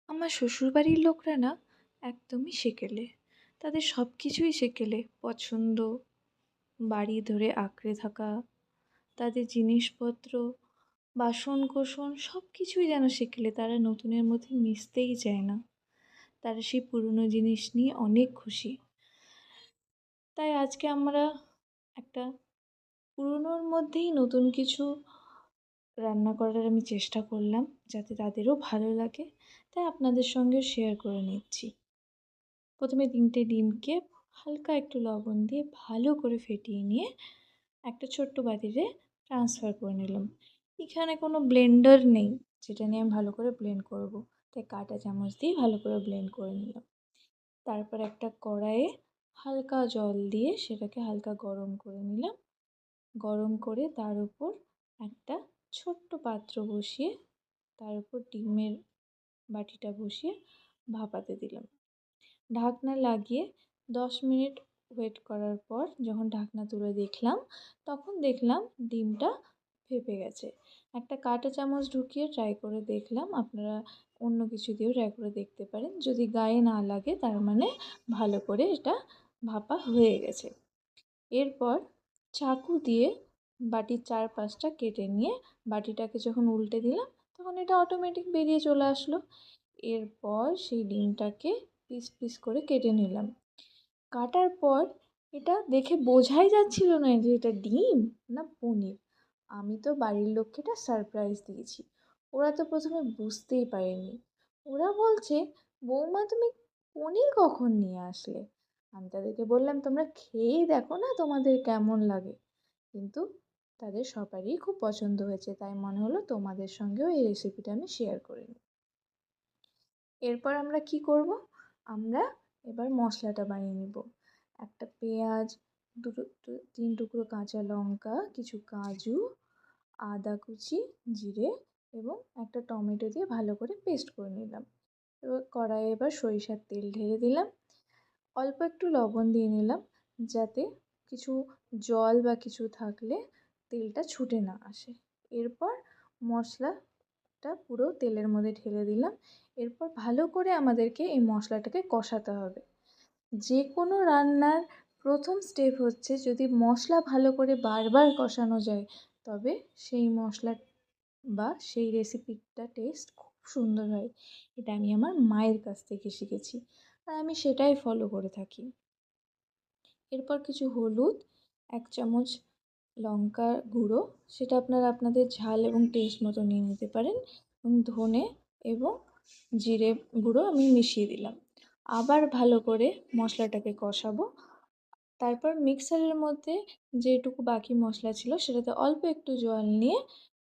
আমার শ্বশুরবাড়ির লোকরা না একদমই সেকেলে। তাদের সব কিছুই সেকেলে। পছন্দ, বাড়ি ধরে আঁকড়ে থাকা, তাদের জিনিসপত্র, বাসন-কোসন সব কিছুই যেন সেকেলে। তারা নতুনের মধ্যে মিশতেই চায় না। তারা সেই পুরনো জিনিস নিয়ে অনেক খুশি। তাই আজকে আমরা একটা পুরনোর মধ্যেই নতুন কিছু রান্না করার আমি চেষ্টা করলাম, যাতে তাদেরও ভালো লাগে। তাই আপনাদের সঙ্গে শেয়ার করে নিচ্ছি। প্রথমে 3টে ডিমকে হালকা একটু লবণ দিয়ে ভালো করে ফেটিয়ে নিয়ে একটা ছোট্ট বাটিতে ট্রান্সফার করে নিলাম। এখানে কোনো ব্লেন্ডার নেই যেটা নিয়ে আমি ভালো করে ব্লেন্ড করব, তাই কাঁটা চামচ দিয়ে ভালো করে ব্লেন্ড করে নিলাম। তারপর একটা কড়াইয়ে হালকা জল দিয়ে সেটাকে হালকা গরম করে নিলাম। গরম করে তার উপর একটা ছোট্ট পাত্র বসিয়ে তার উপর ডিমের বাটিটা বসিয়ে ভাপাতে দিলাম। ঢাকনা লাগিয়ে 10 মিনিট ওয়েট করার পর যখন ঢাকনা তুলে দেখলাম, তখন দেখলাম ডিমটা ফেপে গেছে। একটা কাঁটা চামচ ঢুকিয়ে ট্রাই করে দেখলাম। আপনারা অন্য কিছু দিয়েও ট্রাই করে দেখতে পারেন। যদি গায়ে না লাগে তার মানে ভালো করে এটা ভাপা হয়ে গেছে। এরপর চাকু দিয়ে বাটির চারপাশটা কেটে নিয়ে বাটিটাকে যখন উল্টে দিলাম, তখন এটা অটোমেটিক বেরিয়ে চলে আসলো। এরপর সেই ডিমটাকে পিস পিস করে কেটে নিলাম। কাটার পর এটা দেখে বোঝাই যাচ্ছিল না যে এটা ডিম না পনির। আমি তো বাড়ির লোককে এটা সারপ্রাইজ দিয়েছি। ওরা তো প্রথমে বুঝতেই পারেনি। ওরা বলছে, বৌমা তুমি পনির কখন নিয়ে আসলে? আমি তাদেরকে বললাম, তোমরা খেয়েই দেখো না তোমাদের কেমন লাগে। কিন্তু তাদের সবারই খুব পছন্দ হয়েছে, তাই মনে হলো তোমাদের সঙ্গেও এই রেসিপিটা আমি শেয়ার করে নিই। এরপর আমরা কি করব? আমরা এবার মশলাটা বানিয়ে নিব। একটা পেঁয়াজ, 3 টুকরো কাঁচা লঙ্কা, কিছু কাজু, আদা কুচি, জিরে এবং একটা টমেটো দিয়ে ভালো করে পেস্ট করে নিলাম। এবার কড়াইয়ে এবার সরিষার তেল ঢেলে দিলাম। অল্প একটু লবণ দিয়ে নিলাম, যাতে কিছু জল বা কিছু থাকলে তেলটা ছুটে না আসে। এরপর মশলাটা পুরো তেলের মধ্যে ঢেলে দিলাম। এরপর ভালো করে আমাদেরকে এই মশলাটাকে কষাতে হবে। যে কোনো রান্নার প্রথম স্টেপ হচ্ছে, যদি মশলা ভালো করে বারবার কষানো যায়, তবে সেই মশলা বা সেই রেসিপিটার টেস্ট খুব সুন্দর হয়। এটা আমি আমার মায়ের কাছ থেকে শিখেছি, আর আমি সেটাই ফলো করে থাকি। এরপর কিছু হলুদ, 1 চামচ লঙ্কার গুঁড়ো, সেটা আপনারা আপনাদের ঝাল এবং টেস্ট মতো নিয়ে নিতে পারেন, এবং ধনে এবং জিরে গুঁড়ো আমি মিশিয়ে দিলাম। আবার ভালো করে মশলাটাকে কষাবো। তারপর মিক্সারের মধ্যে যেটুকু বাকি মশলা ছিল সেটাতে অল্প একটু জল নিয়ে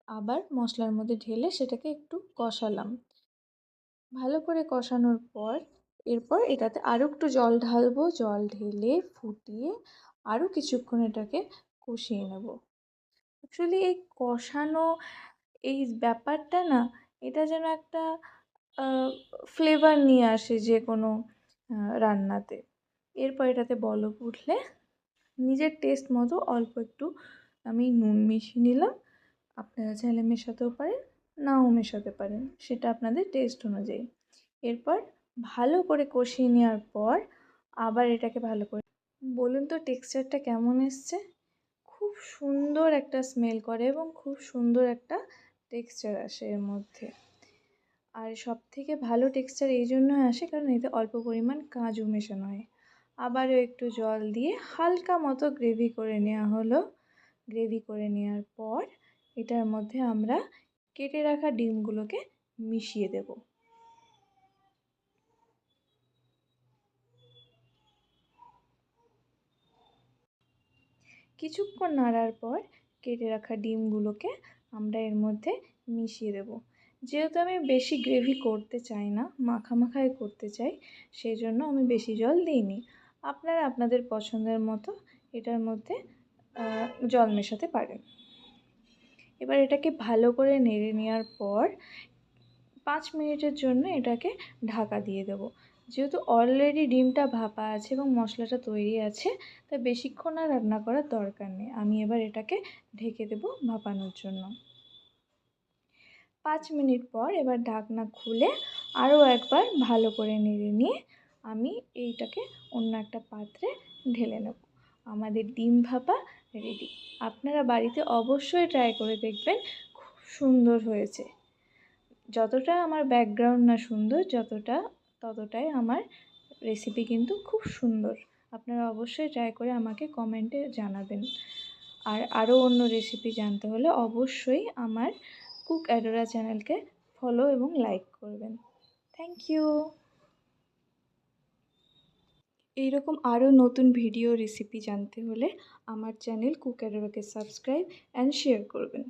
আবার মশলার মধ্যে ঢেলে সেটাকে একটু কষালাম। ভালো করে কষানোর পর এরপর এটাতে আরও একটু জল ঢালবো। জল ঢেলে ফুটিয়ে আরও কিছুক্ষণ এটাকে কষিয়ে নেব। অ্যাকচুয়ালি এই কষানো এই ব্যাপারটা না, এটা যেন একটা ফ্লেভার নিয়ে আসে যে কোনো রান্নাতে। এরপর এটাতে বলক উঠলে নিজের টেস্ট মতো অল্প একটু আমি নুন মিশিয়ে নিলাম। আপনারা চাইলে মেশাতেও পারেন, নাও মেশাতে পারেন, সেটা আপনাদের টেস্ট অনুযায়ী। এরপর ভালো করে কষিয়ে নেওয়ার পর আবার এটাকে ভালো করে, বলুন তো টেক্সচারটা কেমন এসছে? খুব সুন্দর একটা স্মেল করে এবং খুব সুন্দর একটা টেক্সচার আসে এর মধ্যে। আর সবথেকে ভালো টেক্সচার এই জন্য আসে কারণ এতে অল্প পরিমাণ কাজু মেশানো হয়। আবারও একটু জল দিয়ে হালকা মতো গ্রেভি করে নেওয়া হলো। গ্রেভি করে নেওয়ার পর এটার মধ্যে আমরা কেটে রাখা ডিমগুলোকে মিশিয়ে দেব। কিছুক্ষণ নাড়ার পর কেটে রাখা ডিমগুলোকে আমরা এর মধ্যে মিশিয়ে দেব। যেহেতু আমি বেশি গ্রেভি করতে চাই না, মাখামাখাই করতে চাই, সেই জন্য আমি বেশি জল দিইনি। আপনারা আপনাদের পছন্দের মতো এটার মধ্যে জল মেশাতে পারেন। এবার এটাকে ভালো করে নেড়ে নেওয়ার পর 5 মিনিটের জন্য এটাকে ঢাকা দিয়ে দেবো। যেহেতু অলরেডি ডিমটা ভাপা আছে এবং মশলাটা তৈরি আছে, তাই বেশিক্ষণ আর রান্না করার দরকার নেই। আমি এবার এটাকে ঢেকে দেবো ভাপানোর জন্য। 5 মিনিট পর এবার ঢাকনা খুলে আরও একবার ভালো করে নেড়ে নিয়ে আমি এইটাকে অন্য একটা পাত্রে ঢেলে নেব। আমাদের ডিম ভাপা রেডি। আপনারা বাড়িতে অবশ্যই ট্রাই করে দেখবেন, খুব সুন্দর হয়েছে। যতটা আমার ব্যাকগ্রাউন্ড না সুন্দর, ততটাই আমার রেসিপি কিন্তু খুব সুন্দর। আপনারা অবশ্যই ট্রাই করে আমাকে কমেন্টে জানাবেন। আর আরও অন্য রেসিপি জানতে হলে অবশ্যই আমার কুক অ্যাডোরা চ্যানেলকে ফলো এবং লাইক করবেন। Thank you. এইরকম আরও নতুন ভিডিও রেসিপি জানতে হলে আমার চ্যানেল কুক অ্যাডোরাকে সাবস্ক্রাইব অ্যান্ড শেয়ার করবেন।